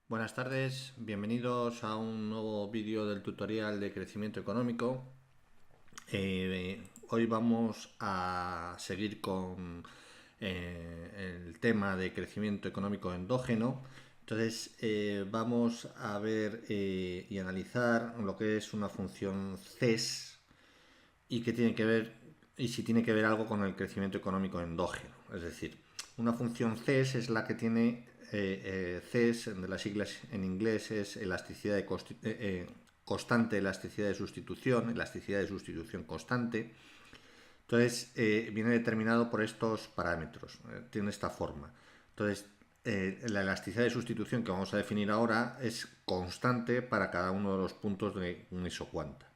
Buenas tardes, bienvenidos a un nuevo vídeo del tutorial de crecimiento económico. Hoy vamos a seguir con el tema de crecimiento económico endógeno. Entonces vamos a ver y analizar lo que es una función CES y qué tiene que ver y si tiene que ver algo con el crecimiento económico endógeno. Es decir, una función CES es la que tiene CES, de las siglas en inglés es elasticidad de constante, elasticidad de sustitución constante. Entonces viene determinado por estos parámetros, tiene esta forma. Entonces la elasticidad de sustitución que vamos a definir ahora es constante para cada uno de los puntos de un isocuanta.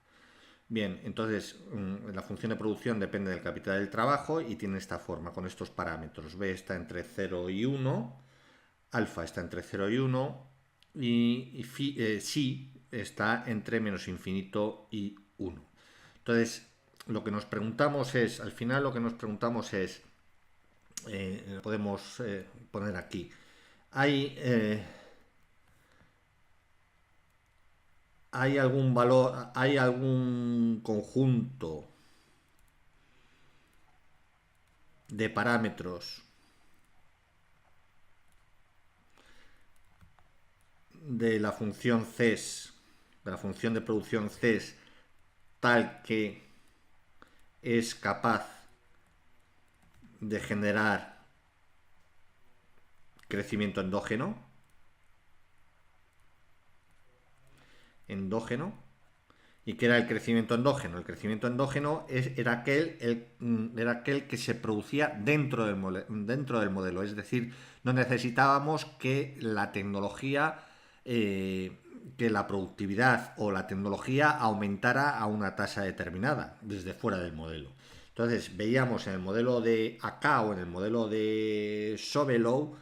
Bien, entonces la función de producción depende del capital del trabajo y tiene esta forma, con estos parámetros. B está entre 0 y 1, alfa está entre 0 y 1 y psi está entre menos infinito y 1. Entonces, lo que nos preguntamos es, al final lo que nos preguntamos es, podemos poner aquí, ¿hay algún valor, hay algún conjunto de parámetros de la función CES, de la función de producción CES, tal que es capaz de generar crecimiento endógeno. ¿Y qué era el crecimiento endógeno? El crecimiento endógeno era aquel que se producía dentro del modelo, es decir, no necesitábamos que la tecnología, que la productividad o la tecnología aumentara a una tasa determinada desde fuera del modelo. Entonces veíamos en el modelo de AK o en el modelo de Sobelow,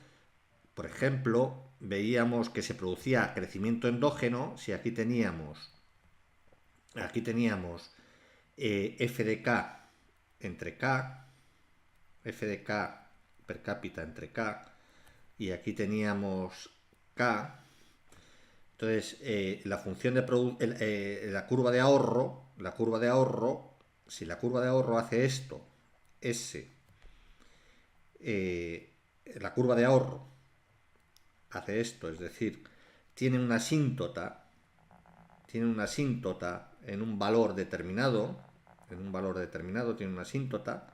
por ejemplo, veíamos que se producía crecimiento endógeno si aquí teníamos f de k entre k, f de k per cápita entre k, y aquí teníamos k. Entonces, la función de la curva de ahorro, si la curva de ahorro hace esto, s, la curva de ahorro hace esto, es decir, tiene una asíntota, en un valor determinado, tiene una asíntota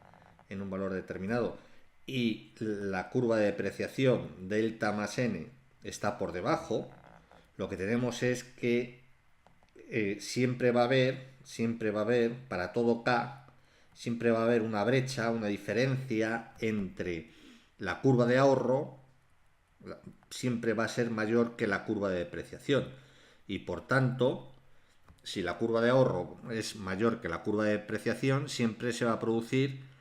en un valor determinado, y la curva de depreciación delta más n está por debajo, lo que tenemos es que siempre va a haber, para todo k, siempre va a haber una brecha, una diferencia entre la curva de ahorro, siempre va a ser mayor que la curva de depreciación. Y por tanto, si la curva de ahorro es mayor que la curva de depreciación, siempre se va a producir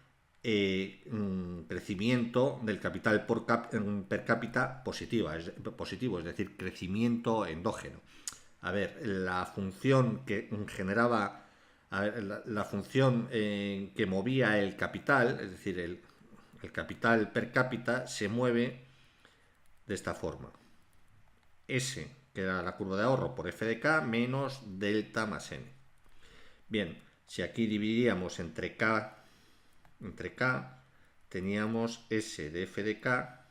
crecimiento del capital per cápita positivo, es decir, crecimiento endógeno. A ver, la función que generaba, la función que movía el capital, es decir, el capital per cápita, se mueve de esta forma. S, que era la curva de ahorro por f de k, menos delta más n. Bien, si aquí dividíamos entre k, teníamos S de f de k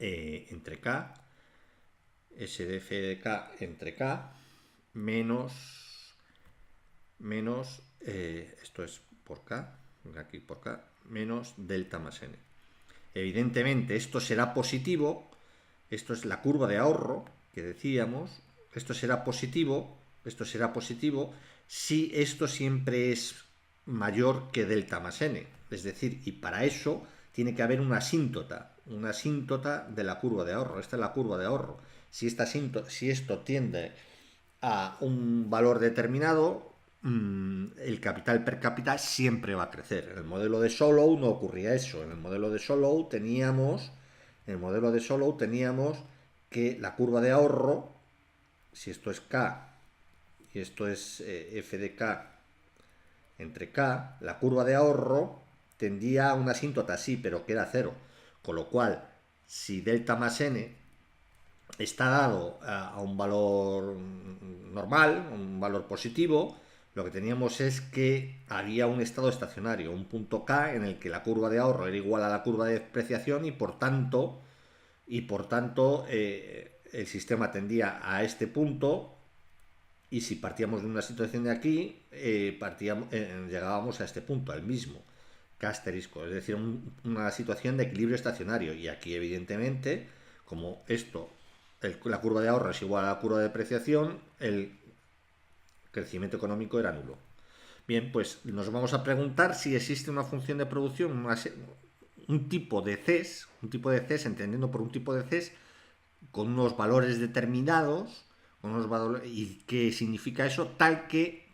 entre k, S de f de k entre k, menos esto es por k, aquí por k, menos delta más n. Evidentemente esto será positivo, esto es la curva de ahorro que decíamos, esto será positivo si esto siempre es mayor que delta más n. Es decir, y para eso tiene que haber una asíntota de la curva de ahorro. Esta es la curva de ahorro. Si esto tiende a un valor determinado, el capital per cápita siempre va a crecer. En el modelo de Solow no ocurría eso. En el modelo de Solow teníamos que la curva de ahorro, si esto es K y esto es f de K entre K, la curva de ahorro tendía a una asíntota, sí, pero que era cero. Con lo cual, si delta más n está dado a un valor normal, un valor positivo. Lo que teníamos es que había un estado estacionario, un punto K en el que la curva de ahorro era igual a la curva de depreciación y por tanto el sistema tendía a este punto, y si partíamos de una situación de aquí, llegábamos a este punto, al mismo, K asterisco, es decir, una situación de equilibrio estacionario. Y aquí, evidentemente, como la curva de ahorro es igual a la curva de depreciación, el crecimiento económico era nulo. Bien, pues nos vamos a preguntar si existe una función de producción, un tipo de CES, entendiendo por un tipo de CES, con unos valores determinados, ¿y qué significa eso? Tal que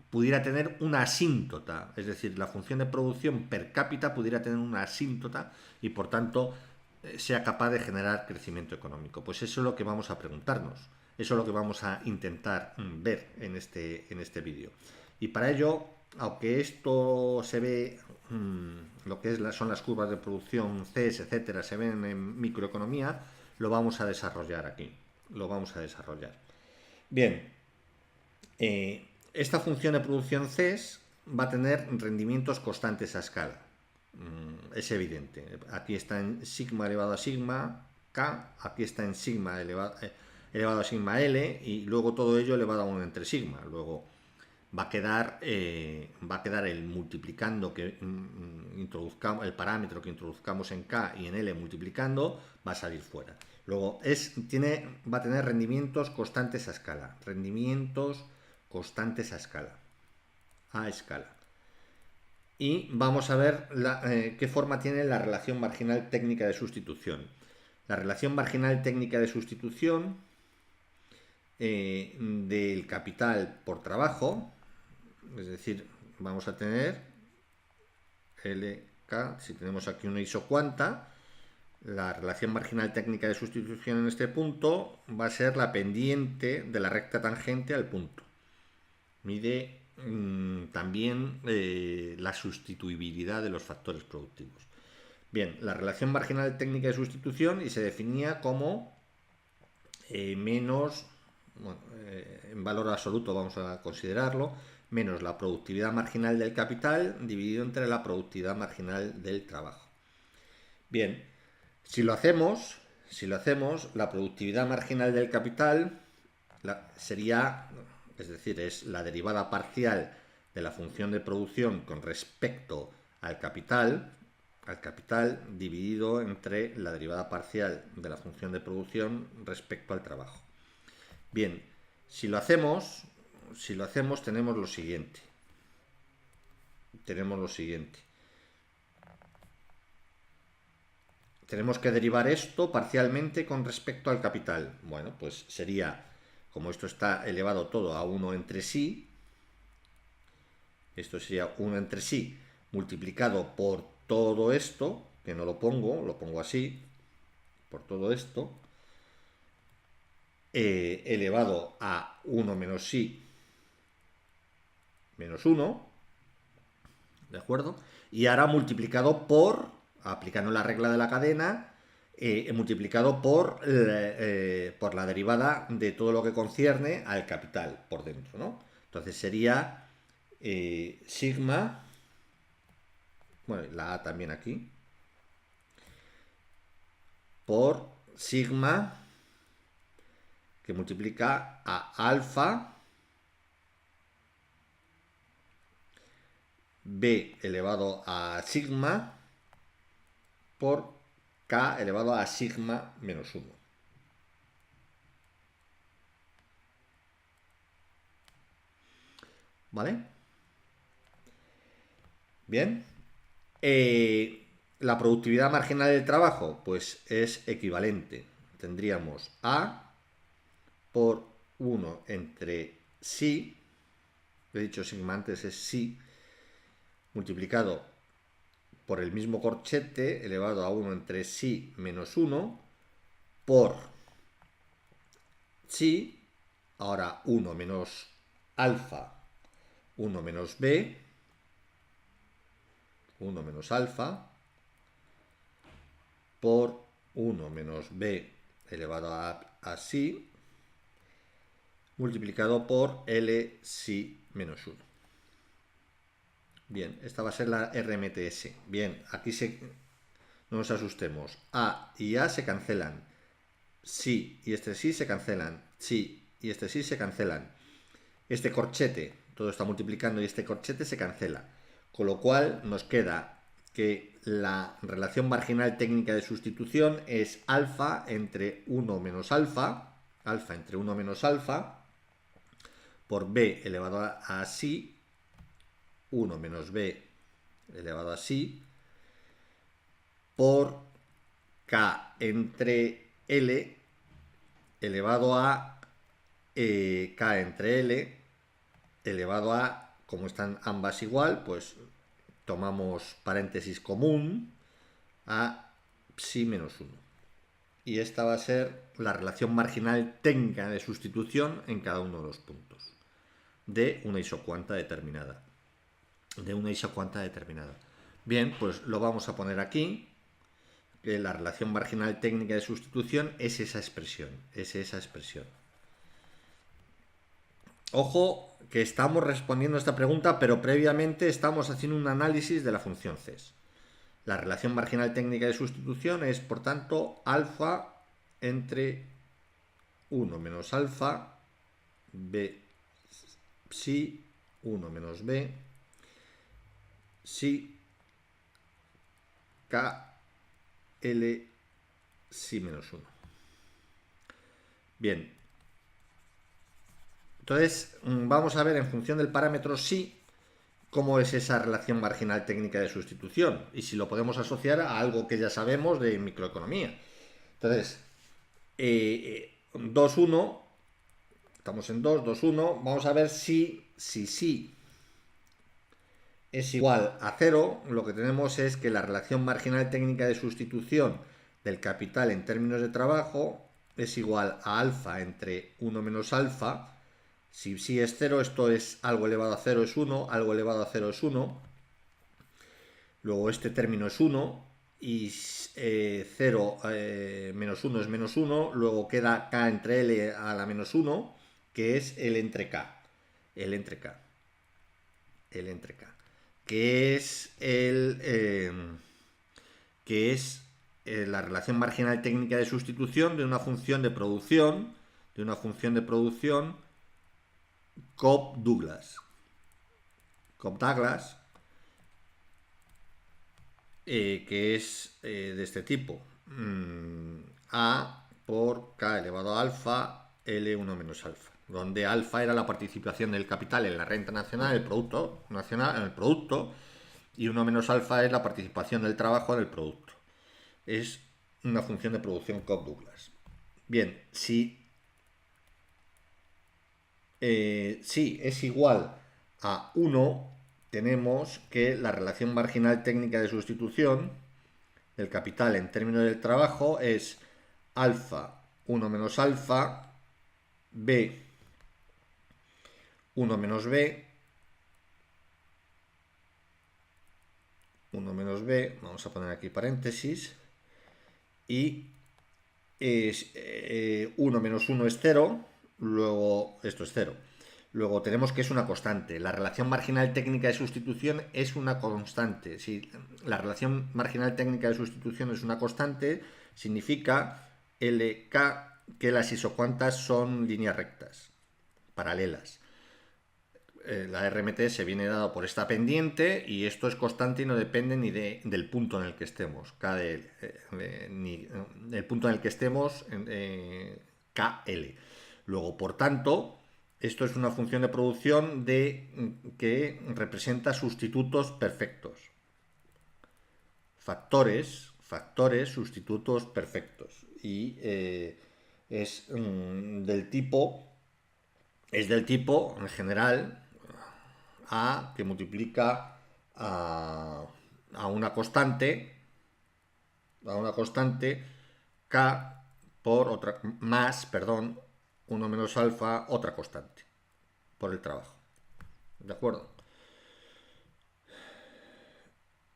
pudiera tener una asíntota, es decir, la función de producción per cápita pudiera tener una asíntota y por tanto sea capaz de generar crecimiento económico. Pues eso es lo que vamos a preguntarnos, eso es lo que vamos a intentar ver en este vídeo. Y para ello, aunque esto se ve, lo que son las curvas de producción, CES, etcétera, se ven en microeconomía, lo vamos a desarrollar aquí. Lo vamos a desarrollar. Bien, esta función de producción CES va a tener rendimientos constantes a escala. Es evidente. Aquí está en sigma elevado a sigma K, aquí está en sigma elevado a sigma L, y luego todo ello elevado a 1 entre sigma. Luego va a quedar el multiplicando que introduzcamos, el parámetro que introduzcamos en K y en L multiplicando, va a salir fuera. Luego va a tener rendimientos constantes a escala. Rendimientos constantes a escala. Y vamos a ver qué forma tiene la relación marginal técnica de sustitución. La relación marginal técnica de sustitución del capital por trabajo, es decir, vamos a tener LK, si tenemos aquí una isocuanta, la relación marginal técnica de sustitución en este punto va a ser la pendiente de la recta tangente al punto. Mide también la sustituibilidad de los factores productivos. Bien, la relación marginal técnica de sustitución, y se definía como menos, bueno, en valor absoluto vamos a considerarlo, menos la productividad marginal del capital dividido entre la productividad marginal del trabajo. Bien, si lo hacemos, la productividad marginal del capital sería, es decir, es la derivada parcial de la función de producción con respecto al capital dividido entre la derivada parcial de la función de producción respecto al trabajo. Bien, si lo hacemos, tenemos lo siguiente. Tenemos que derivar esto parcialmente con respecto al capital. Bueno, pues sería, como esto está elevado todo a 1 entre sí, esto sería 1 entre sí multiplicado por todo esto, que no lo pongo así, por todo esto, elevado a 1 menos sí menos 1, ¿de acuerdo? Y ahora multiplicado aplicando la regla de la cadena, multiplicado por la derivada de todo lo que concierne al capital por dentro, ¿no? Entonces sería sigma, bueno, la A también aquí, por sigma que multiplica a alfa b elevado a sigma por k elevado a sigma menos 1. ¿Vale? Bien. La productividad marginal del trabajo, pues es equivalente. Tendríamos A por 1 entre sí, he dicho sigma antes, es sí, multiplicado por el mismo corchete elevado a 1 entre sí menos 1 por sí, ahora 1 menos alfa, 1 menos b, 1 menos alfa, por 1 menos b elevado a psi multiplicado por L psi menos 1. Bien, esta va a ser la RMTS. Bien, aquí no nos asustemos. A y A se cancelan. Sí y este sí se cancelan. Sí y este sí se cancelan. Este corchete, todo está multiplicando y este corchete se cancela. Con lo cual nos queda que la relación marginal técnica de sustitución es alfa entre 1 menos alfa, alfa entre 1 menos alfa, por b elevado a psi, 1 menos b elevado a psi, por k entre l elevado a k entre l elevado a, como están ambas igual, pues tomamos paréntesis común, a psi menos 1. Y esta va a ser la relación marginal técnica de sustitución en cada uno de los puntos de una isocuanta determinada. Bien, pues lo vamos a poner aquí. Que la relación marginal técnica de sustitución es esa expresión. Ojo que estamos respondiendo a esta pregunta, pero previamente estamos haciendo un análisis de la función CES. La relación marginal técnica de sustitución es, por tanto, alfa entre 1 menos alfa, b psi, 1 menos b, psi, k, l, psi menos 1. Bien. Entonces, vamos a ver en función del parámetro psi cómo es esa relación marginal técnica de sustitución y si lo podemos asociar a algo que ya sabemos de microeconomía. Entonces, 2,1, estamos en 2, 2,1, vamos a ver si es igual a 0, lo que tenemos es que la relación marginal técnica de sustitución del capital en términos de trabajo es igual a alfa entre 1 menos alfa. Si psi es 0, esto es algo elevado a 0 es 1, algo elevado a 0 es 1. Luego este término es 1 y 0 menos 1 es menos 1. Luego queda k entre l a la menos 1, que es L entre k. L entre k. Que es la relación marginal técnica de sustitución de una función de producción, Cobb-Douglas, que es de este tipo. A por k elevado a alfa, L1 menos alfa, donde alfa era la participación del capital en la renta nacional, el producto nacional, en el producto, y 1 menos alfa es la participación del trabajo en el producto. Es una función de producción Cobb-Douglas. Bien, si es igual a 1, tenemos que la relación marginal técnica de sustitución del capital en términos del trabajo es alfa 1 menos alfa, b 1 menos b, 1 menos b, vamos a poner aquí paréntesis, y 1 menos 1 es 0, luego esto es 0. Luego tenemos que es una constante. La relación marginal técnica de sustitución es una constante. Si la relación marginal técnica de sustitución es una constante, significa LK que las isocuantas son líneas rectas, paralelas. La RMT viene dado por esta pendiente y esto es constante y no depende ni del punto en el que estemos. Ni el punto en el que estemos, KL. Luego, por tanto, esto es una función de producción que representa sustitutos perfectos. Factores, sustitutos perfectos. Y es del tipo, en general, A que multiplica a una constante, K por otra, más, 1 menos alfa, otra constante, por el trabajo. ¿De acuerdo?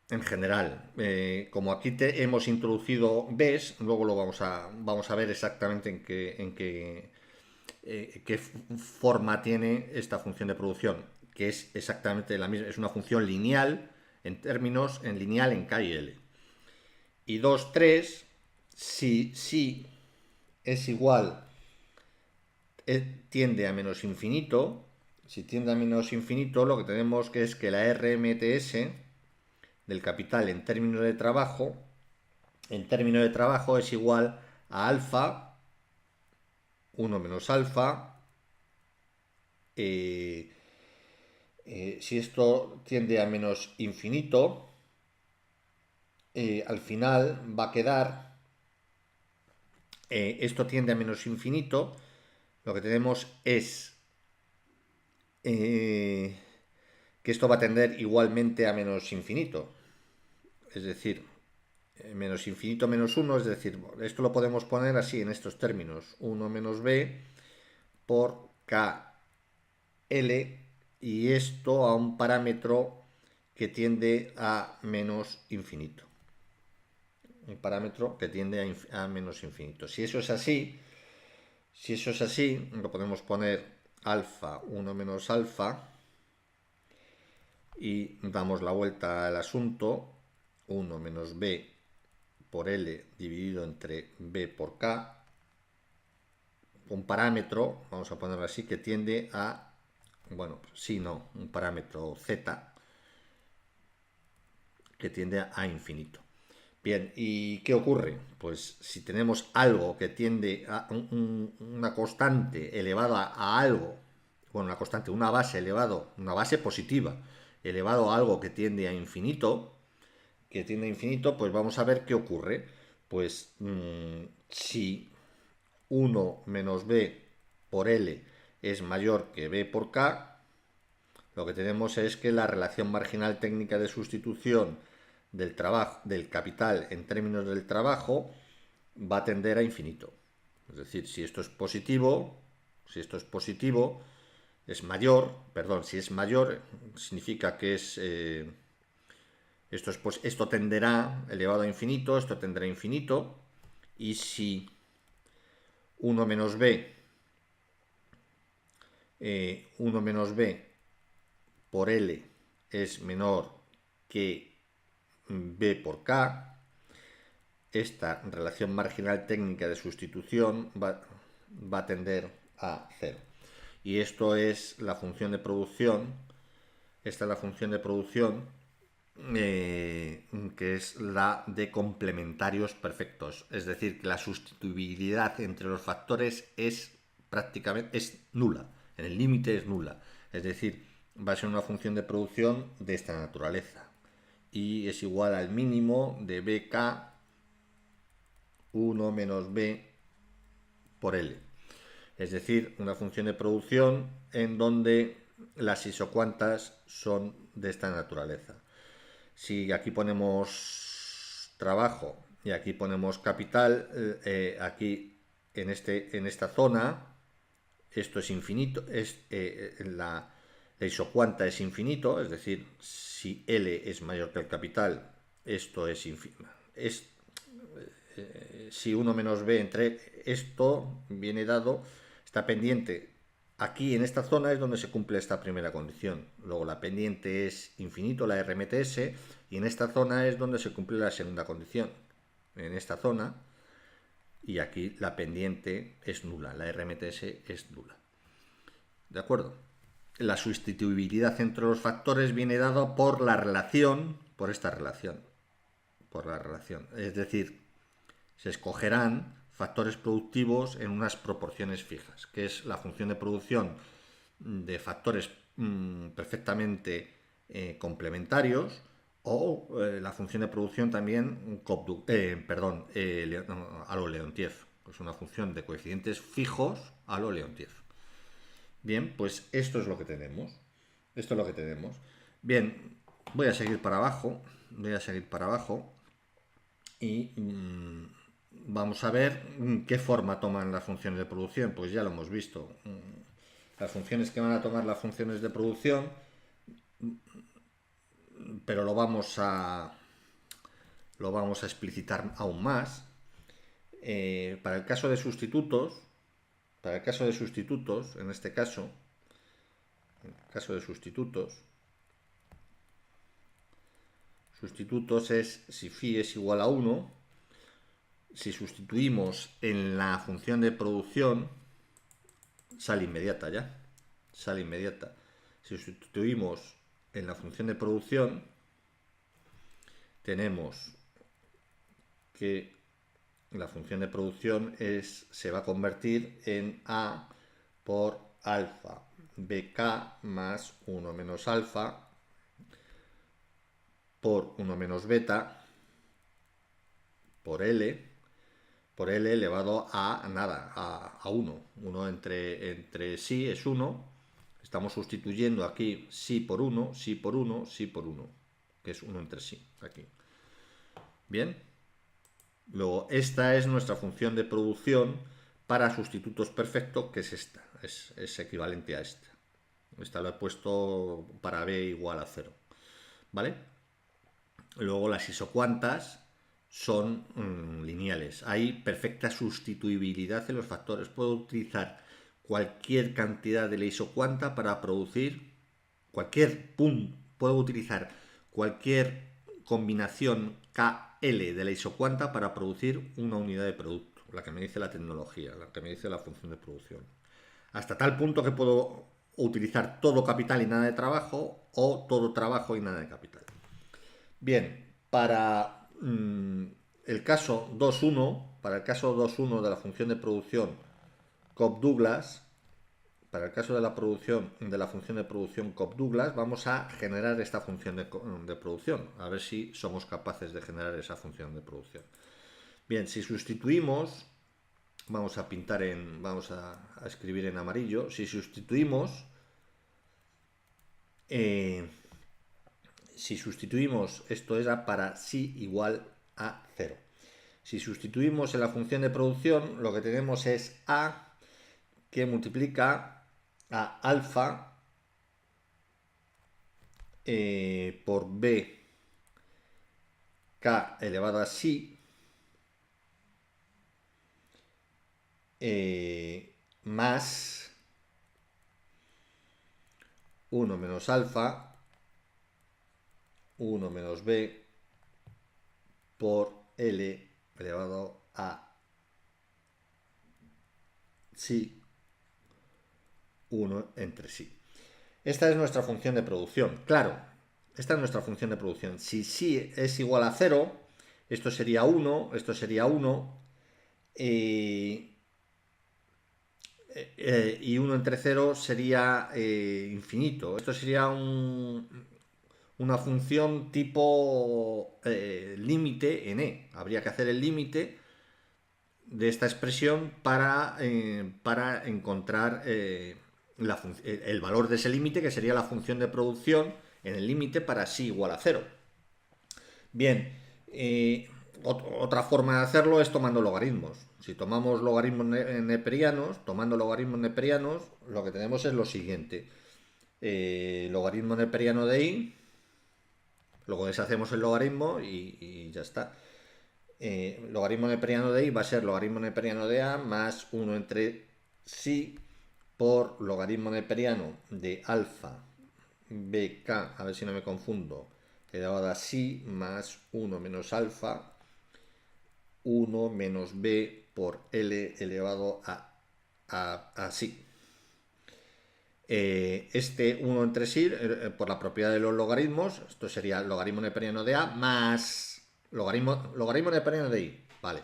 en general. Como aquí hemos introducido Bs, luego lo vamos a ver exactamente qué forma tiene esta función de producción, que es exactamente la misma, es una función lineal en lineal en K y L. Y 2, 3, si es igual, tiende a menos infinito, si tiende a menos infinito, lo que tenemos que es que la RMTS del capital en términos de trabajo es igual a alfa, 1 menos alfa. Si esto tiende a menos infinito, al final va a quedar, esto tiende a menos infinito, lo que tenemos es que esto va a tender igualmente a menos infinito. Es decir, menos infinito menos 1, es decir, esto lo podemos poner así en estos términos: 1 menos b por KL, y esto a un parámetro que tiende a menos infinito. Un parámetro que tiende a menos infinito. Si eso es así, lo podemos poner alfa 1 menos alfa y damos la vuelta al asunto: 1 menos b por L dividido entre b por k, un parámetro, vamos a ponerlo así, que tiende a, bueno, sí, no, un parámetro z que tiende a infinito. Bien, ¿y qué ocurre? Pues si tenemos algo que tiende a una constante elevada a algo, bueno, una constante, una base positiva, elevado a algo que tiende a infinito, pues vamos a ver qué ocurre. Pues si 1 menos b por L es mayor que b por k, lo que tenemos es que la relación marginal técnica de sustitución del capital en términos del trabajo va a tender a infinito. Es decir, si esto es positivo, es mayor, perdón, si es mayor, significa que esto tenderá elevado a infinito, esto tendrá a infinito, y si 1 menos b, 1 menos b por L es menor que b por k, esta relación marginal técnica de sustitución va a tender a 0. Y esto es la función de producción. Esta es la función de producción que es la de complementarios perfectos. Es decir, que la sustituibilidad entre los factores es prácticamente nula. En el límite es nula. Es decir, va a ser una función de producción de esta naturaleza. Y es igual al mínimo de bk 1 menos b por L. Es decir, una función de producción en donde las isocuantas son de esta naturaleza. Si aquí ponemos trabajo y aquí ponemos capital, aquí en esta zona, esto es infinito, la isocuanta es infinito, es decir, si L es mayor que el capital, esto es infinito. Si 1 menos b entre esto viene dado, está pendiente. Aquí en esta zona es donde se cumple esta primera condición. Luego la pendiente es infinito, la RMTS, y en esta zona es donde se cumple la segunda condición. En esta zona, y aquí la pendiente es nula, la RMTS es nula. ¿De acuerdo? La sustituibilidad entre los factores viene dada por la relación, por esta relación. Por la relación. Es decir, se escogerán factores productivos en unas proporciones fijas, que es la función de producción de factores perfectamente complementarios, o la función de producción también a lo Leontief, es una función de coeficientes fijos a lo Leontief. Bien, pues esto es lo que tenemos. Bien, voy a seguir para abajo. Y vamos a ver qué forma toman las funciones de producción. Pues ya lo hemos visto. Las funciones que van a tomar las funciones de producción, pero lo vamos a lo vamos a explicitar aún más. Para el caso de sustitutos, en este caso, sustitutos es si phi es igual a 1, si sustituimos en la función de producción, sale inmediata ya, sale inmediata. Si sustituimos en la función de producción, tenemos que la función de producción se va a convertir en A por alfa bk más 1 menos alfa por 1 menos beta por L elevado a nada, a 1. 1 entre sí es 1. Estamos sustituyendo aquí sí por 1, sí por 1, sí por 1, que es 1 entre sí, aquí. Bien. Luego, esta es nuestra función de producción para sustitutos perfectos, que es esta, es equivalente a esta. Esta lo he puesto para b igual a 0, ¿vale? Luego las isocuantas son lineales. Hay perfecta sustituibilidad en los factores. Puedo utilizar cualquier cantidad de la isocuanta para producir puedo utilizar cualquier combinación KL de la isocuanta para producir una unidad de producto, la que me dice la tecnología, la que me dice la función de producción. Hasta tal punto que puedo utilizar todo capital y nada de trabajo, o todo trabajo y nada de capital. Bien, para el caso 2.1, de la función de producción Cobb-Douglas, para el caso de la función de producción Cobb-Douglas, vamos a generar esta función de producción, a ver si somos capaces de generar esa función de producción. Bien, si sustituimos, vamos a escribir en amarillo, si sustituimos esto era para sí igual a 0. Si sustituimos en la función de producción, lo que tenemos es A que multiplica a alfa por b k elevado a sí más 1 menos alfa 1 menos b por L elevado a sí 1 entre sí. Esta es nuestra función de producción. Claro, esta es nuestra función de producción. Si sí es igual a 0, esto sería 1, esto sería 1, y 1 entre 0 sería infinito. Esto sería una función tipo límite en E. Habría que hacer el límite de esta expresión para encontrar el valor de ese límite, que sería la función de producción en el límite para sí igual a 0. Bien, otra forma de hacerlo es tomando logaritmos. Si tomamos logaritmos neperianos, lo que tenemos es lo siguiente. Logaritmo neperiano de i, luego deshacemos el logaritmo y ya está. Logaritmo neperiano de i va a ser logaritmo neperiano de a más 1 entre sí por logaritmo neperiano de alfa bk, a ver si no me confundo, elevado a sí más 1 menos alfa 1 menos b por L elevado a sí. Este 1 entre sí, por la propiedad de los logaritmos, esto sería logaritmo neperiano de a más logaritmo neperiano de i, vale.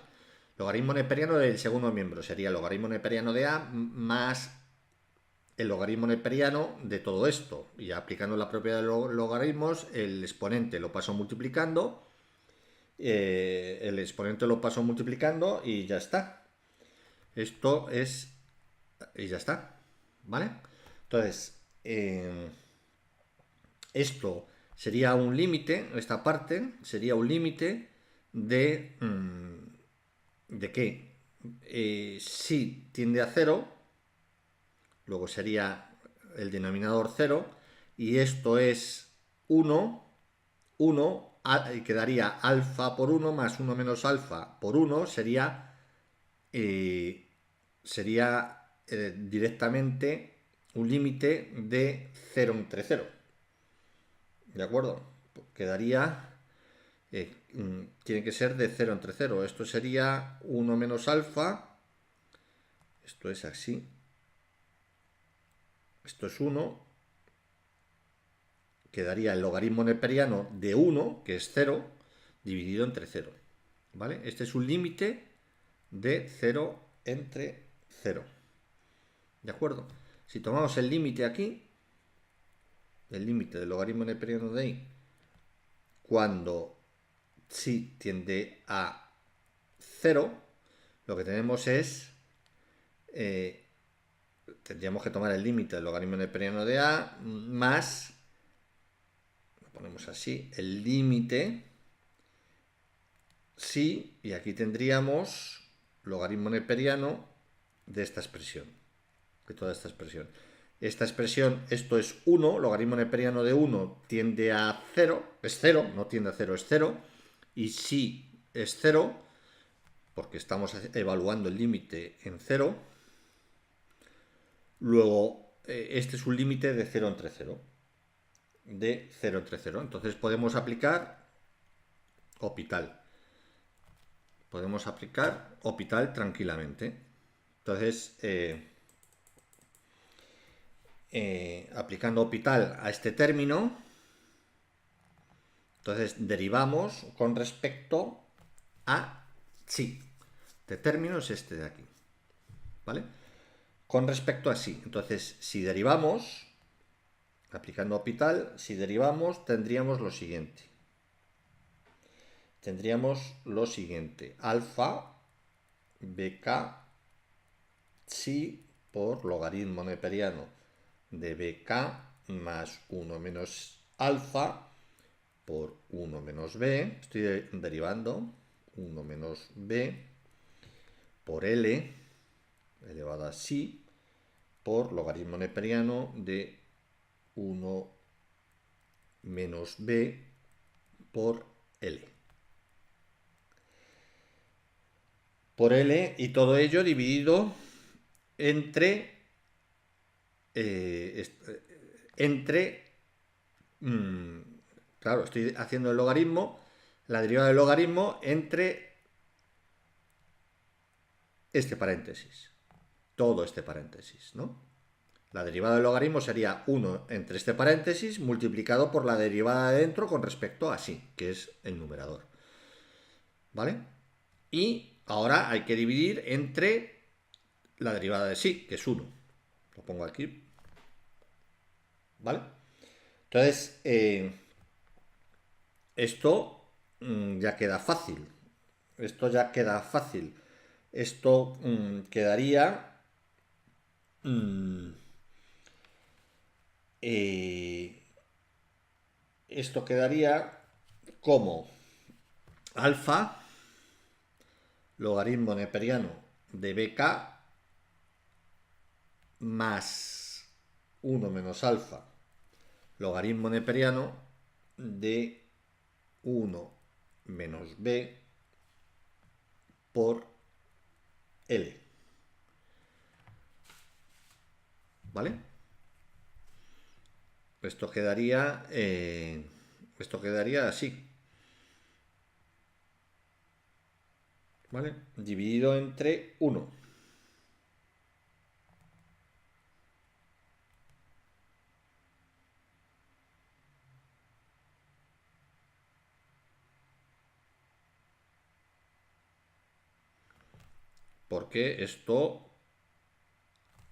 Logaritmo neperiano del segundo miembro sería logaritmo neperiano de a más el logaritmo neperiano de todo esto. Y aplicando la propiedad de los logaritmos, el exponente lo paso multiplicando, y ya está. Esto es... y ya está, ¿vale? Entonces, esto sería un límite, esta parte sería un límite ¿de qué? Si tiende a 0, luego sería el denominador 0, y esto es 1, quedaría alfa por 1 más 1 menos alfa por 1 sería directamente un límite de 0 entre 0. ¿De acuerdo? Quedaría, tiene que ser de 0 entre 0. Esto sería 1 menos alfa. Esto es así. Esto es 1. Quedaría el logaritmo neperiano de 1, que es 0, dividido entre 0. ¿Vale? Este es un límite de 0 entre 0. ¿De acuerdo? Si tomamos el límite aquí, el límite del logaritmo neperiano de y, cuando si tiende a 0, lo que tenemos es, tendríamos que tomar el límite del logaritmo neperiano de a más, lo ponemos así, el límite si, y aquí tendríamos logaritmo neperiano de esta expresión, de toda esta expresión. Esta expresión, esto es 1, logaritmo neperiano de 1 tiende a 0, es 0, no tiende a 0, es 0, y si es 0, porque estamos evaluando el límite en 0, luego este es un límite de 0 entre 0, de 0 entre 0. Entonces podemos aplicar Hopital. Podemos aplicar Hopital tranquilamente. Entonces, aplicando Hopital a este término, entonces derivamos con respecto a sí. Este término es este de aquí. ¿Vale? Con respecto a sí. Entonces, si derivamos, aplicando Hopital, si derivamos, tendríamos lo siguiente. Alfa bk sí por logaritmo neperiano de bk más 1 menos alfa por 1 menos b. Estoy derivando 1 menos b por L elevado a sí por logaritmo neperiano de 1 menos b por L. Por L, y todo ello dividido entre claro, estoy haciendo el logaritmo, la derivada del logaritmo entre este paréntesis, todo este paréntesis, ¿no? La derivada del logaritmo sería 1 entre este paréntesis multiplicado por la derivada de dentro con respecto a sí, que es el numerador. ¿Vale? Y ahora hay que dividir entre la derivada de sí, que es 1. Lo pongo aquí. ¿Vale? Entonces, esto ya queda fácil. Esto ya queda fácil. Esto quedaría... esto quedaría como alfa logaritmo neperiano de bk más 1 menos alfa logaritmo neperiano de 1 menos b por L. ¿Vale? Esto quedaría así. ¿Vale? Dividido entre 1. Porque esto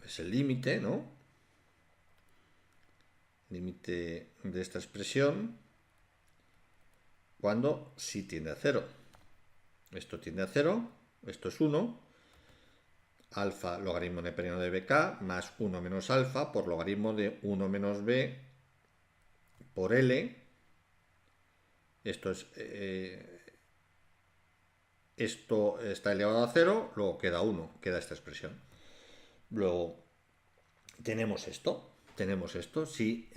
es el límite, ¿no? Límite de esta expresión cuando sí tiende a 0. Esto tiende a 0, esto es 1, alfa logaritmo neperiano de bk más 1 menos alfa por logaritmo de 1 menos b por L. Esto está elevado a 0, luego queda 1, queda esta expresión. Luego tenemos esto. Sí,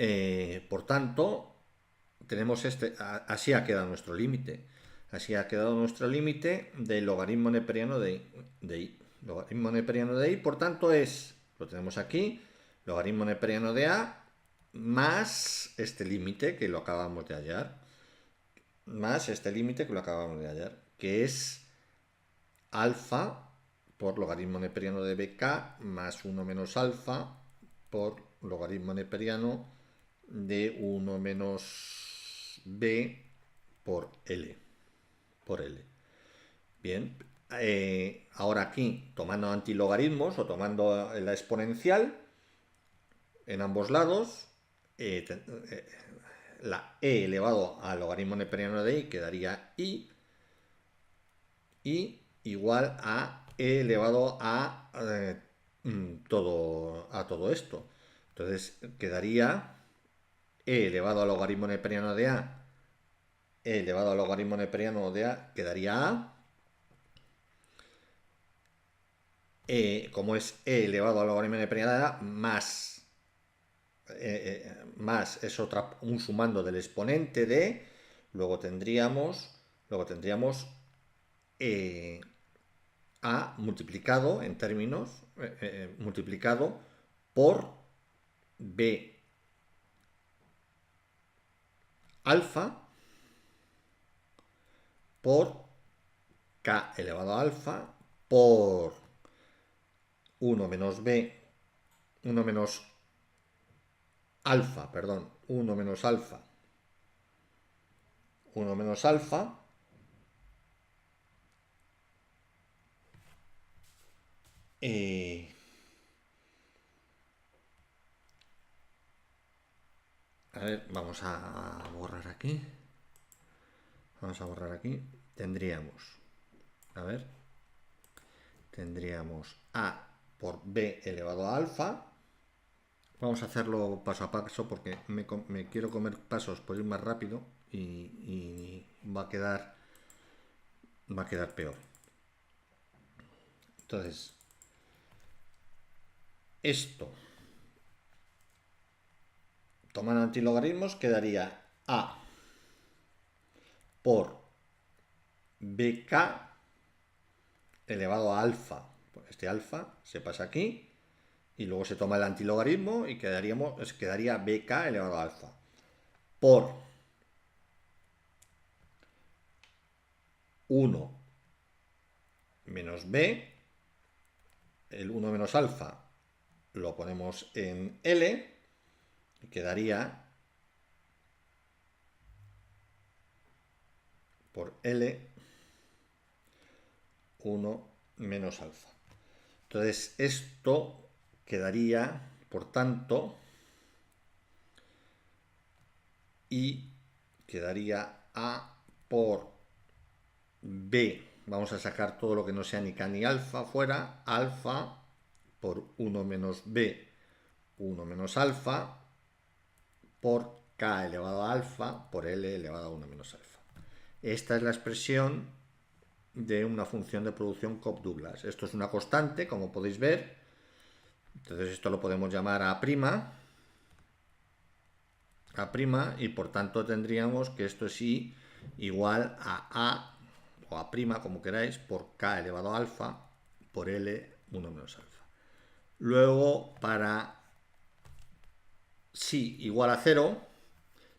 por tanto, tenemos así ha quedado nuestro límite. Así ha quedado nuestro límite del logaritmo neperiano de i. Logaritmo neperiano de i, por tanto, lo tenemos aquí, logaritmo neperiano de a más este límite que lo acabamos de hallar. Más este límite que lo acabamos de hallar, que es alfa por logaritmo neperiano de bk más 1 menos alfa por logaritmo neperiano de 1 menos b por L. Bien, ahora aquí, tomando antilogaritmos o tomando la exponencial en ambos lados, la e elevado al logaritmo neperiano de i quedaría i igual a e elevado a todo esto. Entonces quedaría e elevado al logaritmo neperiano de a, e elevado al logaritmo neperiano de a quedaría a, como es e elevado al logaritmo neperiano de a, más es un sumando del exponente de, luego tendríamos a multiplicado en términos, multiplicado por b alfa por k elevado a alfa por 1 menos b, 1 menos alfa, perdón, 1 menos alfa, 1 menos alfa, a ver, vamos a borrar aquí. Vamos a borrar aquí. Tendríamos, a ver, tendríamos a por b elevado a alfa. Vamos a hacerlo paso a paso porque me quiero comer pasos por ir más rápido y va a quedar peor. Entonces, esto, tomando antilogaritmos, quedaría a por bk elevado a alfa. Este alfa se pasa aquí y luego se toma el antilogaritmo y quedaría bk elevado a alfa por 1 menos b, el 1 menos alfa lo ponemos en L y quedaría por L 1 menos alfa. Entonces esto quedaría, por tanto, y quedaría a por b. Vamos a sacar todo lo que no sea ni k ni alfa fuera. Alfa por 1 menos b, 1 menos alfa por k elevado a alfa por L elevado a 1 menos alfa. Esta es la expresión de una función de producción Cobb-Douglas. Esto es una constante, como podéis ver. Entonces esto lo podemos llamar A', y por tanto tendríamos que esto es I igual a o A', como queráis, por K elevado a alfa por L 1 menos alfa. Luego, para si igual a 0,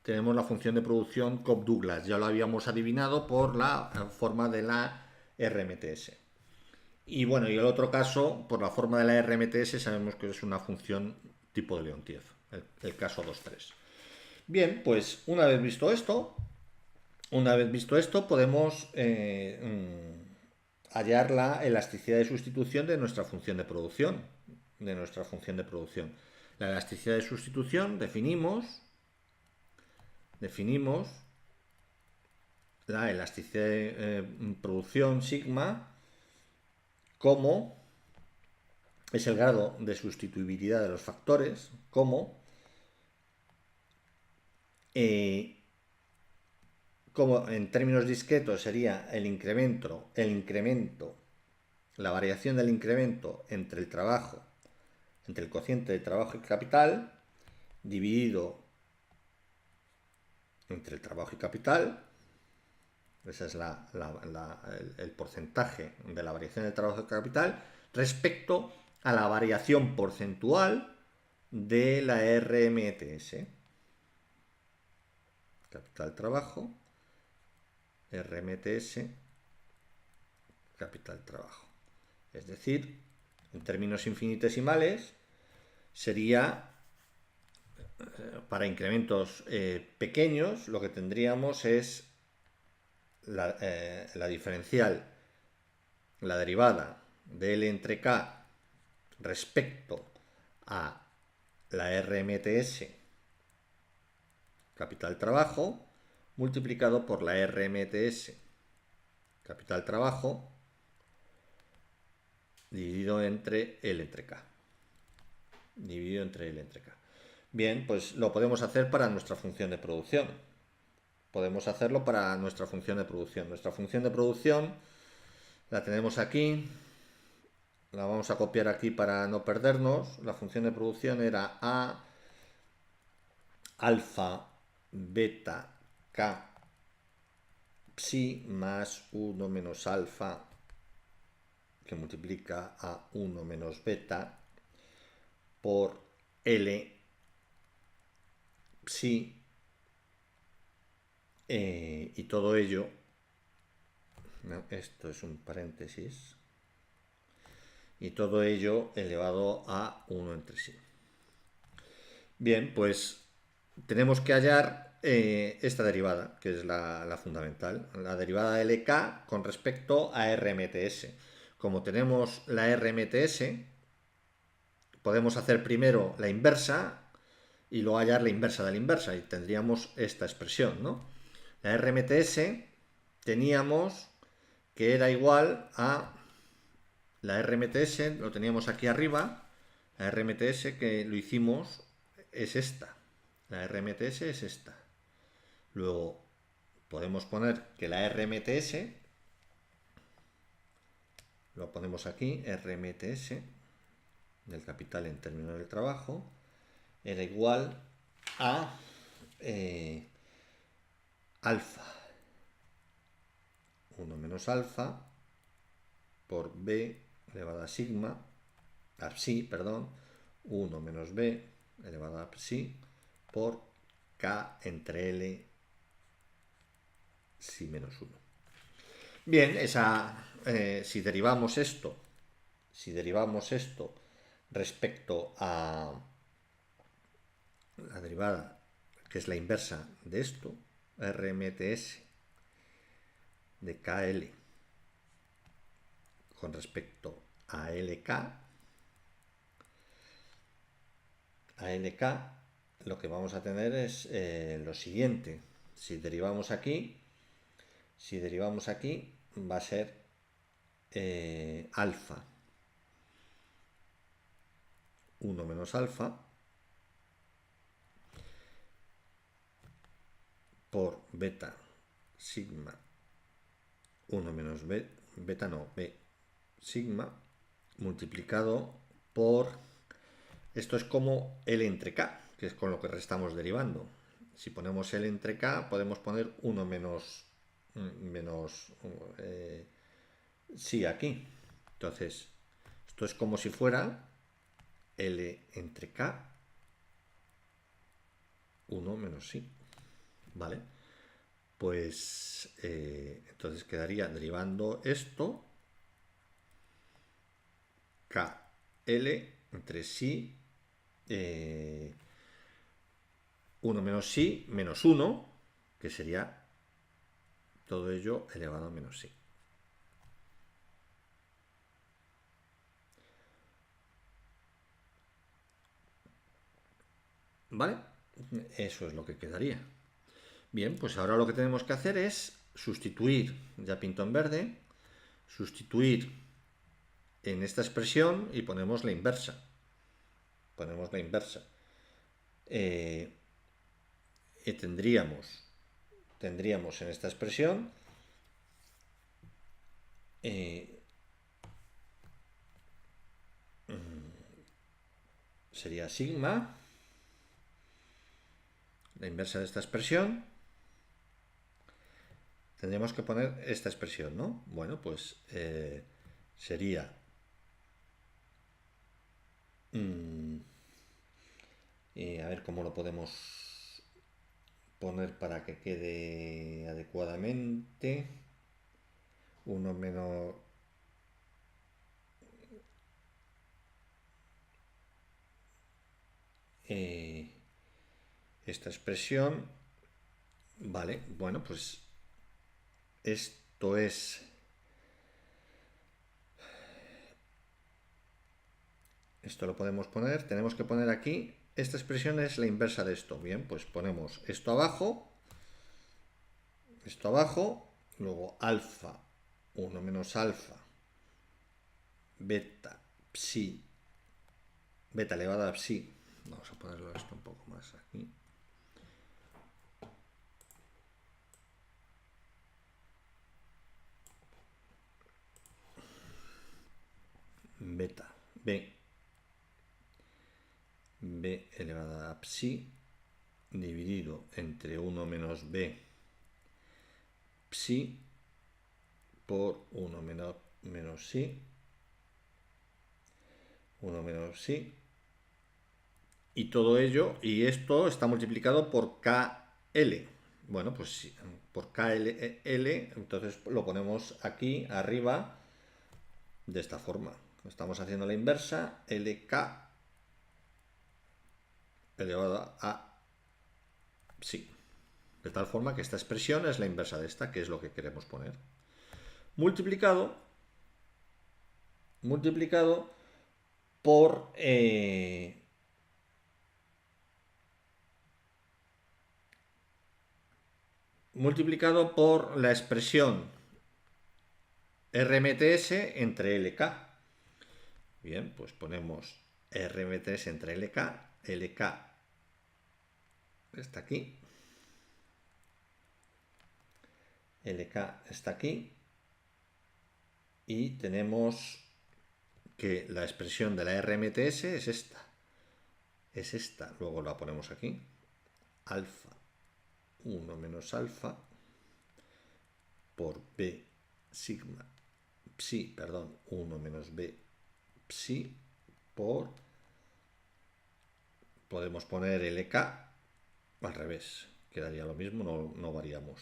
tenemos la función de producción Cobb-Douglas. Ya lo habíamos adivinado por la forma de la RMTS. Y bueno, y el otro caso, por la forma de la RMTS, sabemos que es una función tipo de Leontief, el caso 2,3. Bien, pues una vez visto esto, podemos hallar la elasticidad de sustitución de nuestra función de producción. La elasticidad de sustitución definimos la elasticidad de producción sigma como es el grado de sustituibilidad de los factores, como en términos discretos sería el incremento, la variación del incremento entre el cociente de trabajo y capital, dividido entre el trabajo y capital. Ese es el porcentaje de la variación del trabajo y capital respecto a la variación porcentual de la RMTS. Capital trabajo, RMTS, capital trabajo. Es decir, en términos infinitesimales, sería, para incrementos pequeños, lo que tendríamos es la diferencial, la derivada de L entre K respecto a la RMTS, capital trabajo, multiplicado por la RMTS, capital trabajo, dividido entre L entre K. Dividido entre L entre K. Bien, pues lo podemos hacer para nuestra función de producción. Podemos hacerlo para nuestra función de producción. Nuestra función de producción la tenemos aquí. La vamos a copiar aquí para no perdernos. La función de producción era A alfa beta K psi más 1 menos alfa, que multiplica a 1 menos beta, por L psi, y todo ello, no, esto es un paréntesis, y todo ello elevado a 1 entre sí. Bien, pues tenemos que hallar esta derivada, que es la fundamental, la derivada de LK con respecto a RMTS. Como tenemos la RMTS, podemos hacer primero la inversa y luego hallar la inversa de la inversa, y tendríamos esta expresión, ¿no? La RMTS teníamos que era igual a la RMTS, lo teníamos aquí arriba, la RMTS que lo hicimos es esta, la RMTS es esta. Luego podemos poner que la RMTS, lo ponemos aquí, RMTS del capital en términos del trabajo, era igual a alfa, 1 menos alfa, por b elevado a sigma, a psi, perdón, 1 menos b elevado a psi, por k entre L psi menos 1. Bien, si derivamos esto respecto a la derivada, que es la inversa de esto, RMTS de KL con respecto a LK, lo que vamos a tener es lo siguiente. Si derivamos aquí, va a ser alfa 1 menos alfa por beta sigma 1 menos b, beta no, b sigma, multiplicado por, esto es como L entre K, que es con lo que estamos derivando. Si ponemos L entre K, podemos poner 1 menos sí aquí. Entonces, esto es como si fuera L entre K 1 menos sí. ¿Vale? Pues entonces quedaría derivando esto KL entre sí 1 menos sí menos 1, que sería todo ello elevado a menos sí. ¿Vale? Eso es lo que quedaría. Bien, pues ahora lo que tenemos que hacer es sustituir, ya pinto en verde, sustituir en esta expresión y ponemos la inversa. Ponemos la inversa. Y tendríamos en esta expresión sería sigma, la inversa de esta expresión, tendríamos que poner esta expresión, ¿no? Bueno, pues sería a ver cómo lo podemos poner para que quede adecuadamente. 1 menos esta expresión. Vale, bueno, pues esto es esto lo podemos poner, tenemos que poner aquí, esta expresión es la inversa de esto. Bien, pues ponemos esto abajo, luego alfa, 1 menos alfa, beta, psi, beta elevada a psi. Vamos a ponerlo esto un poco más aquí. Beta, b elevada a psi, dividido entre 1 menos b psi por 1 menos psi, 1 menos psi, y todo ello, y esto está multiplicado por KL. Bueno, pues sí, por KL, entonces lo ponemos aquí arriba de esta forma. Estamos haciendo la inversa, LK elevado a psi. De tal forma que esta expresión es la inversa de esta, que es lo que queremos poner. Multiplicado por la expresión RMTS entre LK. Bien, pues ponemos RMTS entre LK. LK está aquí. LK está aquí. Y tenemos que la expresión de la RMTS es esta. Es esta. Luego la ponemos aquí. Alfa 1 menos alfa por B sigma psi, perdón, 1 menos B psi por, podemos poner LK al revés, quedaría lo mismo, no variamos.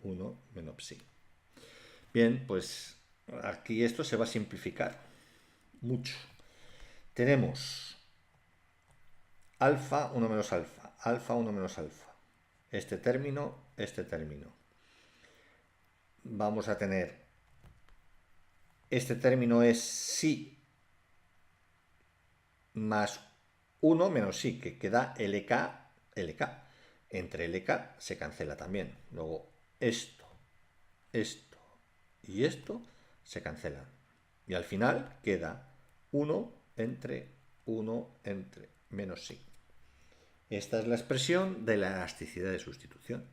1 menos psi. Bien, pues aquí esto se va a simplificar mucho. Tenemos alfa 1 menos alfa, alfa 1 menos alfa. Este término. Vamos a tener, este término es psi más 1 menos psi, que queda LK. Entre LK se cancela también. Luego esto y esto se cancelan. Y al final queda 1 entre menos psi. Esta es la expresión de la elasticidad de sustitución.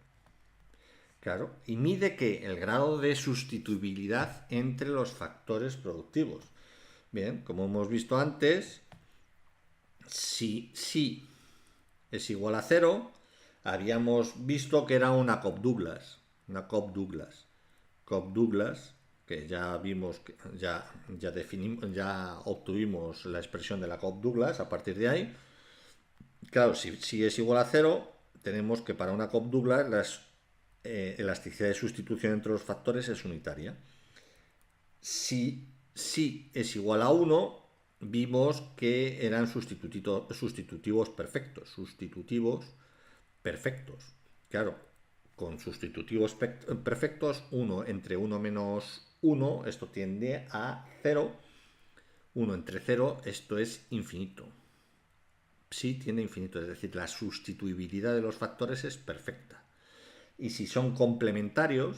Claro, y mide que el grado de sustituibilidad entre los factores productivos. Bien, como hemos visto antes, si es igual a 0, habíamos visto que era una Cobb-Douglas. Cobb-Douglas, que ya vimos, ya obtuvimos la expresión de la Cobb-Douglas a partir de ahí. Claro, si es igual a 0, tenemos que para una Cobb-Douglas la elasticidad de sustitución entre los factores es unitaria. Si es igual a 1, vimos que eran sustitutivos perfectos. Claro, con sustitutivos perfectos, 1 entre 1 menos 1, esto tiende a 0. 1 entre 0, esto es infinito. Psi tiende a infinito, es decir, la sustituibilidad de los factores es perfecta. Y si son complementarios,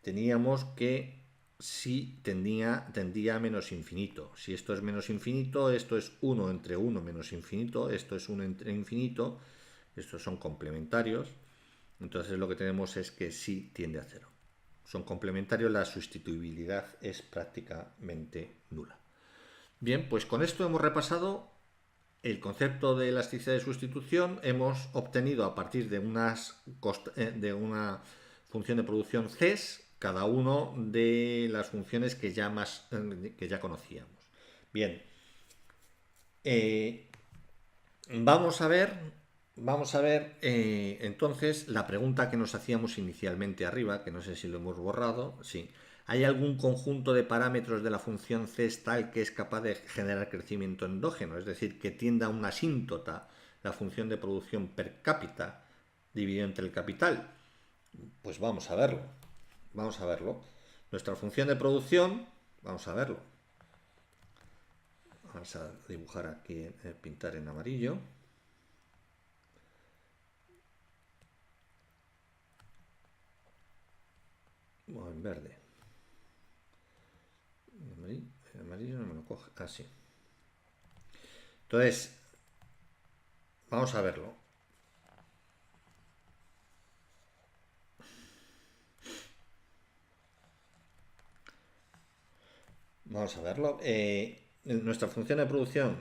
teníamos que psi tendía a menos infinito. Si esto es menos infinito, esto es 1 entre 1 menos infinito, esto es 1 entre infinito, estos son complementarios. Entonces lo que tenemos es que psi tiende a 0. Son complementarios, la sustituibilidad es prácticamente nula. Bien, pues con esto hemos repasado el concepto de elasticidad de sustitución. Hemos obtenido a partir de una función de producción CES, cada uno de las funciones que ya conocíamos. Bien, vamos a ver entonces la pregunta que nos hacíamos inicialmente arriba, que no sé si lo hemos borrado. Sí. ¿Hay algún conjunto de parámetros de la función CES tal que es capaz de generar crecimiento endógeno? Es decir, que tienda a una asíntota la función de producción per cápita dividido entre el capital. Pues vamos a verlo. Vamos a verlo. Nuestra función de producción, vamos a verlo. Vamos a dibujar aquí, pintar en amarillo. O en verde. El amarillo no me lo coge. Así. Entonces, vamos a verlo. Vamos a verlo. Nuestra función de producción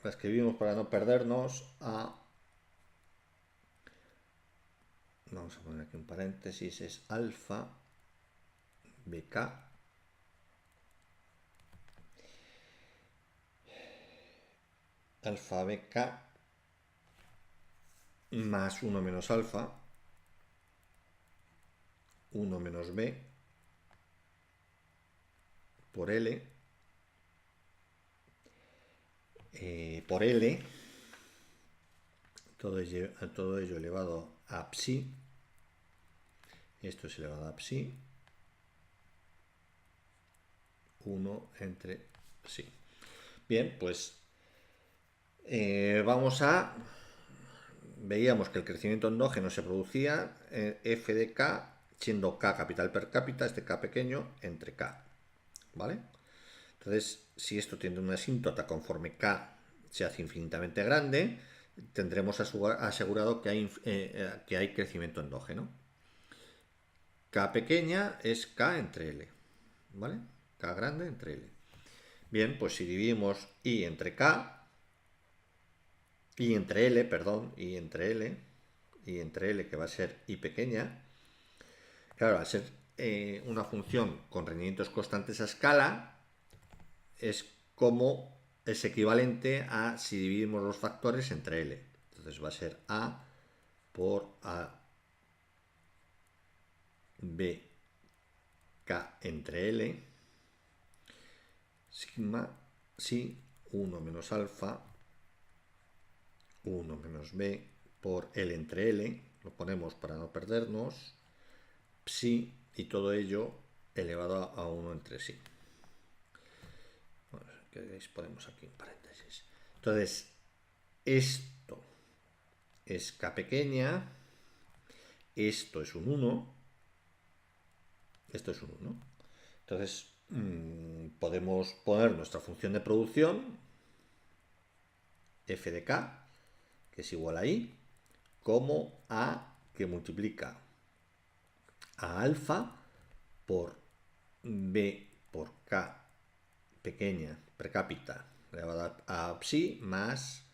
la escribimos para no perdernos a... Vamos a poner aquí un paréntesis. Es alfa bk alfa bk más 1 menos alfa 1 menos b por L por L, todo ello elevado a psi. Esto es elevado a psi 1 entre psi. Bien, pues veíamos que el crecimiento endógeno se producía f de k, siendo k capital per cápita, este k pequeño, entre k. ¿Vale? Entonces, si esto tiene una asíntota conforme k se hace infinitamente grande, tendremos asegurado que hay crecimiento endógeno. K pequeña es k entre L. ¿Vale? K grande entre L. Bien, pues si dividimos I entre K, I entre L, perdón, I entre L, que va a ser I pequeña, claro, al ser una función con rendimientos constantes a escala, es equivalente a si dividimos los factores entre L. Entonces va a ser A por A B K entre L, sigma, si 1 menos alfa 1 menos b por L entre L, lo ponemos para no perdernos, psi, y todo ello elevado a 1 entre sí. Bueno, ¿qué veis? Ponemos aquí un paréntesis. Entonces, esto es k pequeña, esto es un 1, esto es un 1. Entonces, podemos poner nuestra función de producción, f de k, que es igual a i, como a que multiplica a alfa por b por k pequeña per cápita elevada a psi más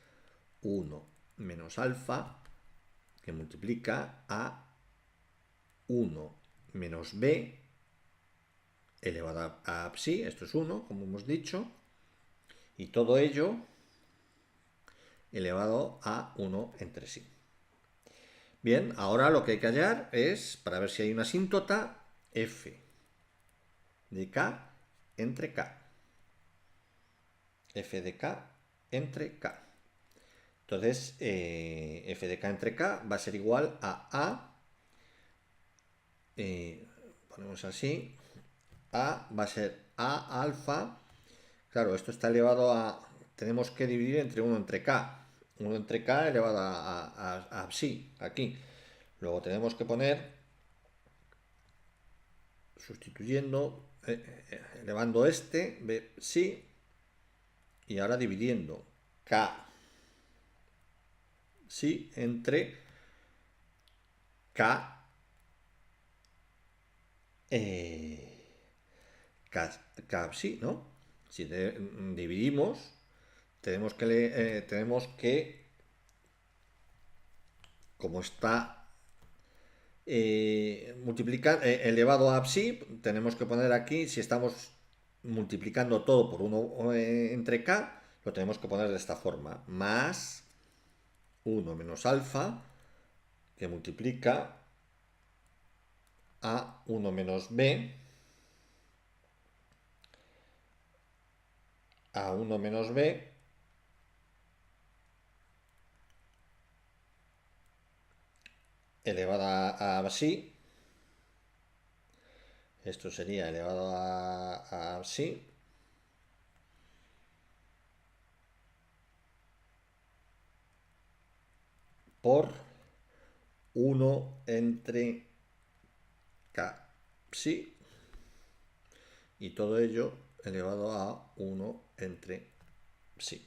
1 menos alfa que multiplica a 1 menos b elevada a psi, esto es 1, como hemos dicho, y todo ello elevado a 1 entre sí. Bien, ahora lo que hay que hallar es, para ver si hay una asíntota, f de k entre k. F de k entre k. Entonces, f de k entre k va a ser igual a ponemos así, a va a ser a alfa. Claro, esto está elevado a, tenemos que dividir entre 1 entre k. 1 entre k elevado a psi, aquí. Luego tenemos que poner, sustituyendo, elevando este, psi, y ahora dividiendo k psi entre k, k psi, ¿no? Si dividimos, tenemos que, como está multiplicar elevado a psi, tenemos que poner aquí, si estamos multiplicando todo por 1 entre k, lo tenemos que poner de esta forma, más 1 menos alfa, que multiplica a 1 menos b, a 1 menos b, elevada a psi. Esto sería elevado a psi. Por 1 entre k psi. Y todo ello elevado a 1 entre psi.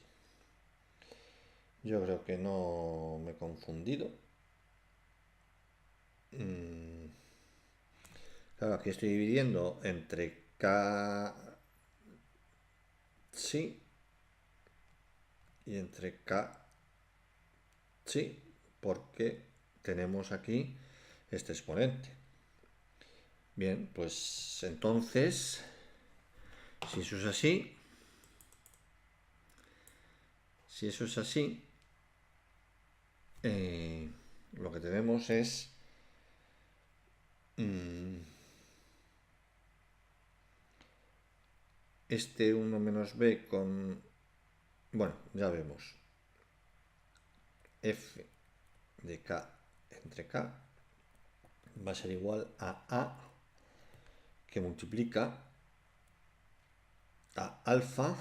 Yo creo que no me he confundido. Claro, aquí estoy dividiendo entre k psi y entre k psi, porque tenemos aquí este exponente. Bien, pues entonces, si eso es así, lo que tenemos es este 1 menos b con, bueno, ya vemos, f de k entre k va a ser igual a que multiplica a alfa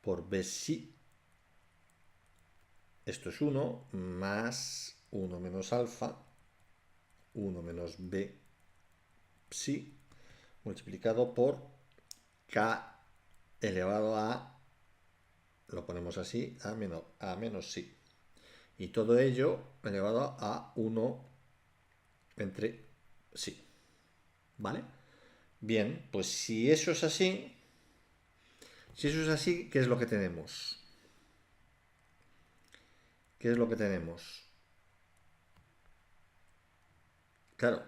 por b psi. Esto es 1 más 1 menos alfa, 1 menos b psi, multiplicado por k elevado a, lo ponemos así, a menos psi. Y todo ello elevado a 1 entre psi. ¿Vale? Bien, pues si eso es así, ¿qué es lo que tenemos? ¿Qué es lo que tenemos? Claro,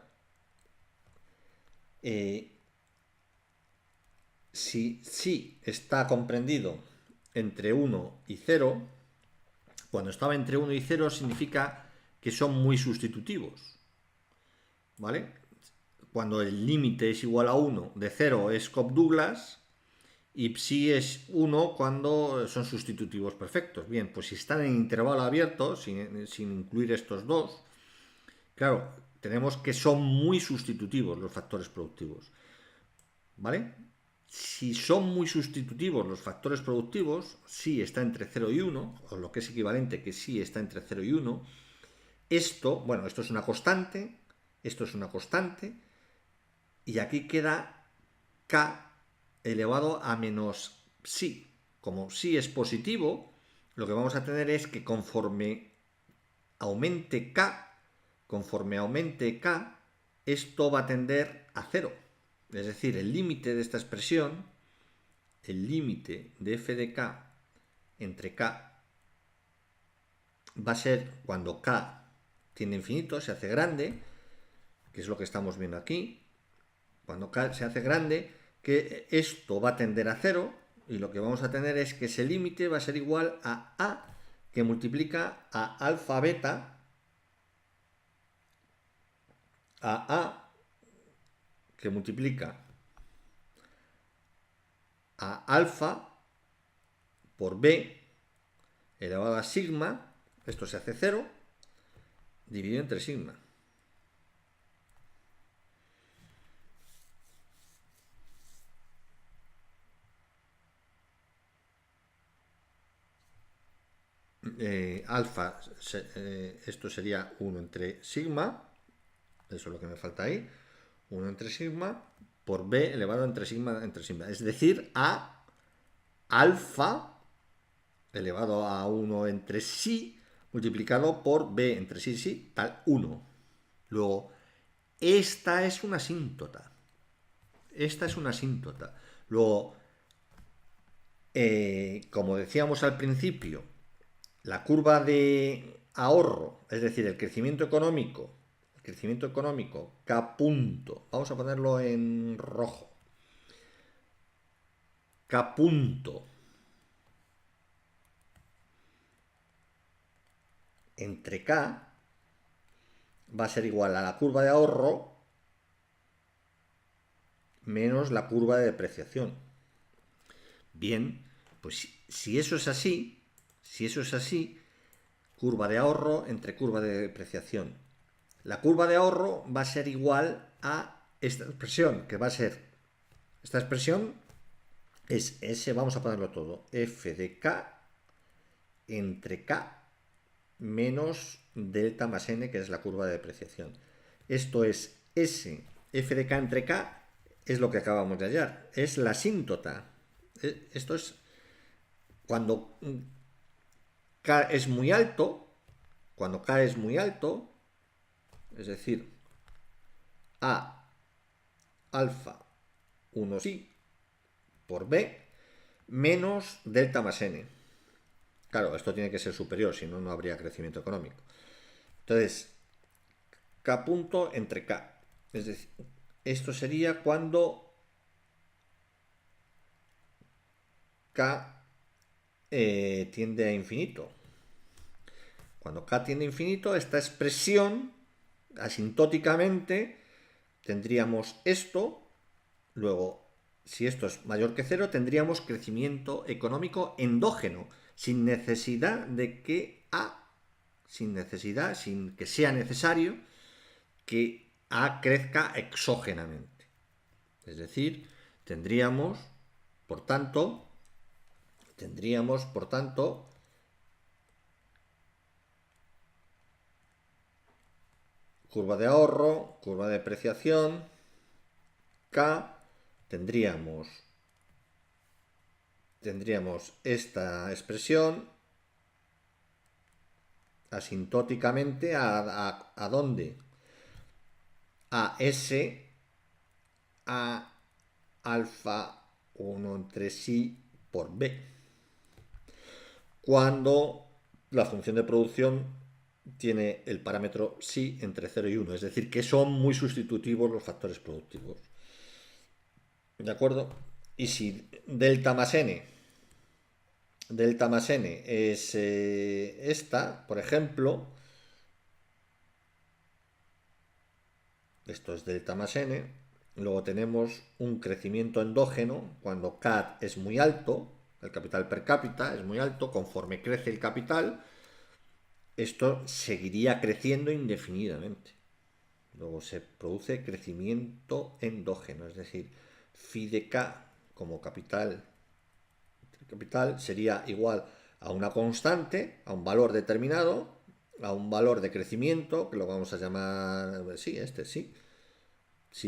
si está comprendido entre 1 y 0, cuando estaba entre 1 y 0 significa que son muy sustitutivos. ¿Vale? Cuando el límite es igual a 1, de 0 es Cobb-Douglas y psi es 1 cuando son sustitutivos perfectos. Bien, pues si están en intervalo abierto, sin incluir estos dos, claro, tenemos que son muy sustitutivos los factores productivos. ¿Vale? Si son muy sustitutivos los factores productivos, si está entre 0 y 1, o lo que es equivalente que si está entre 0 y 1, esto, bueno, esto es una constante, y aquí queda k elevado a menos psi. Como psi es positivo, lo que vamos a tener es que conforme aumente k, esto va a tender a 0. Es decir, el límite de esta expresión, el límite de f de k entre k, va a ser cuando k tiende a infinito, se hace grande, que es lo que estamos viendo aquí. Cuando k se hace grande, que esto va a tender a 0, y lo que vamos a tener es que ese límite va a ser igual a que multiplica a alfa beta, a que multiplica a alfa por b elevado a sigma, esto se hace 0, dividido entre sigma. Alfa, esto sería 1 entre sigma, eso es lo que me falta ahí, 1 entre sigma por b elevado entre sigma, es decir, a alfa elevado a 1 entre sí multiplicado por b entre sí, tal 1. Luego, esta es una asíntota. Luego, como decíamos al principio, la curva de ahorro, es decir, el crecimiento económico, crecimiento económico, K punto, vamos a ponerlo en rojo, K punto entre K va a ser igual a la curva de ahorro menos la curva de depreciación. Bien, pues si eso es así, curva de ahorro entre curva de depreciación. La curva de ahorro va a ser igual a esta expresión, que va a ser, esta expresión es S, vamos a ponerlo todo, f de K entre K menos delta más n, que es la curva de depreciación. Esto es S, f de K entre K, es lo que acabamos de hallar, es la asíntota. Esto es cuando K es muy alto, es decir, A alfa 1 sí por B menos delta más n. Claro, esto tiene que ser superior, si no, no habría crecimiento económico. Entonces, K punto entre K. Es decir, esto sería cuando K tiende a infinito. Cuando K tiende a infinito, esta expresión, asintóticamente, tendríamos esto, luego, si esto es mayor que cero, tendríamos crecimiento económico endógeno, sin necesidad de que sin que sea necesario que A crezca exógenamente. Es decir, tendríamos, por tanto, curva de ahorro, curva de depreciación, K, tendríamos esta expresión asintóticamente ¿a dónde? A S, a alfa 1 entre sí por B. Cuando la función de producción tiene el parámetro sí entre 0 y 1, es decir, que son muy sustitutivos los factores productivos. ¿De acuerdo? Y si delta más n es esta, por ejemplo, esto es delta más n, luego tenemos un crecimiento endógeno cuando CAD es muy alto, el capital per cápita es muy alto, conforme crece el capital, esto seguiría creciendo indefinidamente. Luego se produce crecimiento endógeno, es decir, phi de K como capital sería igual a una constante, a un valor determinado, a un valor de crecimiento, que lo vamos a llamar, sí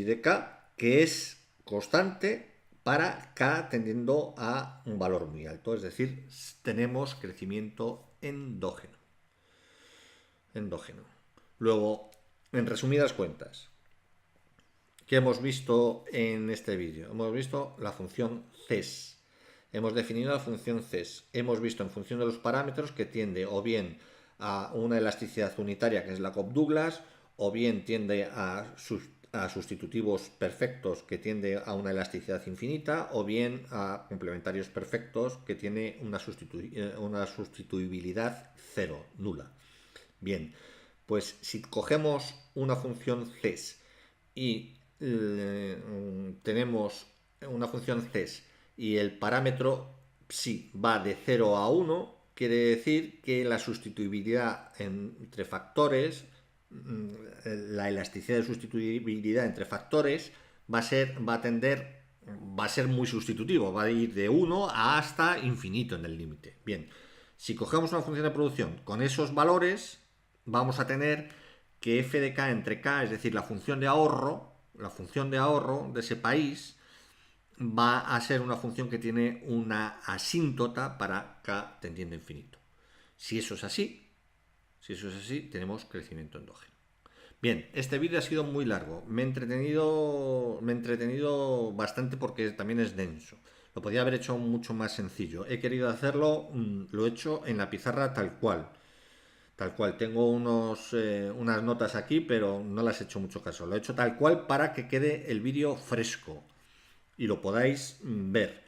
de K, que es constante para K tendiendo a un valor muy alto, es decir, tenemos crecimiento endógeno. Luego, en resumidas cuentas, ¿qué hemos visto en este vídeo? Hemos visto la función CES. Hemos definido la función CES. Hemos visto en función de los parámetros que tiende o bien a una elasticidad unitaria, que es la Cobb-Douglas, o bien tiende a sustitutivos perfectos, que tiende a una elasticidad infinita, o bien a complementarios perfectos, que tiene una sustituibilidad cero, nula. Bien, pues si cogemos una función CES y tenemos una función CES y el parámetro psi va de 0 a 1, quiere decir que la sustituibilidad entre factores, la elasticidad de sustituibilidad entre factores va a ser muy sustitutivo, va a ir de 1 hasta infinito en el límite. Bien, si cogemos una función de producción con esos valores, vamos a tener que f de k entre k, es decir, la función de ahorro de ese país, va a ser una función que tiene una asíntota para k tendiendo a infinito. Si eso es así, tenemos crecimiento endógeno. Bien, este vídeo ha sido muy largo. Me he entretenido bastante porque también es denso. Lo podía haber hecho mucho más sencillo. He querido hacerlo, lo he hecho en la pizarra tal cual. Tal cual, tengo unas notas aquí, pero no las he hecho mucho caso. Lo he hecho tal cual para que quede el vídeo fresco y lo podáis ver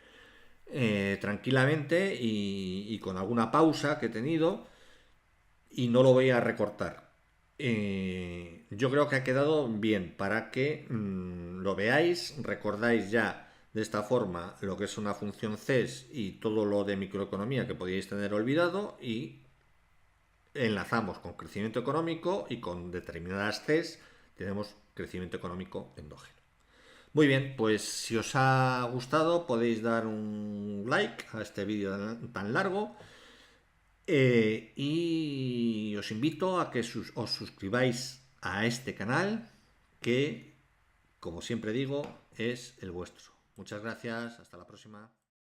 tranquilamente y con alguna pausa que he tenido y no lo voy a recortar. Yo creo que ha quedado bien para que lo veáis, recordáis ya de esta forma lo que es una función CES y todo lo de microeconomía que podíais tener olvidado y enlazamos con crecimiento económico y con determinadas CES tenemos crecimiento económico endógeno. Muy bien, pues si os ha gustado podéis dar un like a este vídeo tan largo y os invito a que os suscribáis a este canal que, como siempre digo, es el vuestro. Muchas gracias, hasta la próxima.